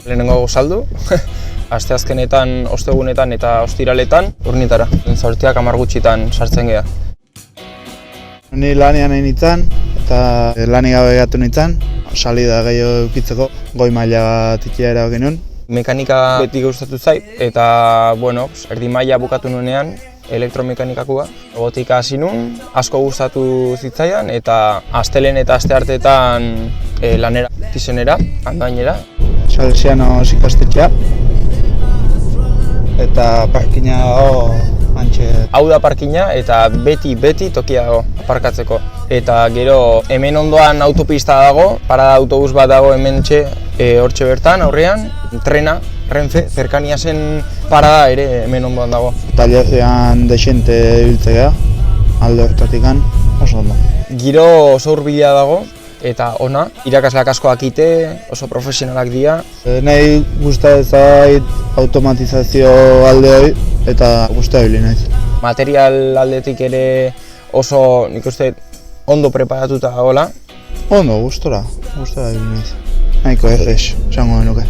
Lehenengo saldu, asteazkenetan, ostegunetan eta ostiraletan urnietara. Zortziak 10 gutxitan sartzen geha. Ni lanian nahi nintzen eta lanik gabe gatu nintzen, salida gehiago eukitzeko, goi maila tikia erabaki nuen. Mekanika beti gustatu zait eta, bueno, erdi maila bukatu nuenean elektromekanikakua. Robotika hasi nun, asko gustatu zitzaidan eta astelen eta astearteetan lanera, tizenera, andoainera. Salesiano ikastetxea eta parkina dago antxe. Hau da parkina eta beti tokia dago aparkatzeko. Eta gero hemen ondoan autopista dago, parada autobus bat dago hementxe hortxe bertan aurrean, trena, Renfe, zerkania zen parada ere hemen ondoan dago. Tailerrean dexente ibiltzea, alde hortatikan, oso ondo. Giro oso hurbila dago eta ona, irakasleak asko dakite, oso profesionalak dira. Nahi gustatzen zait automatizazio alde hori eta gustatzen naiz. Material aldetik ere oso, nik uste, ondo preparatuta dagoela. Ondo, gustora ibili naiz. Nahiko errez, esango genuke.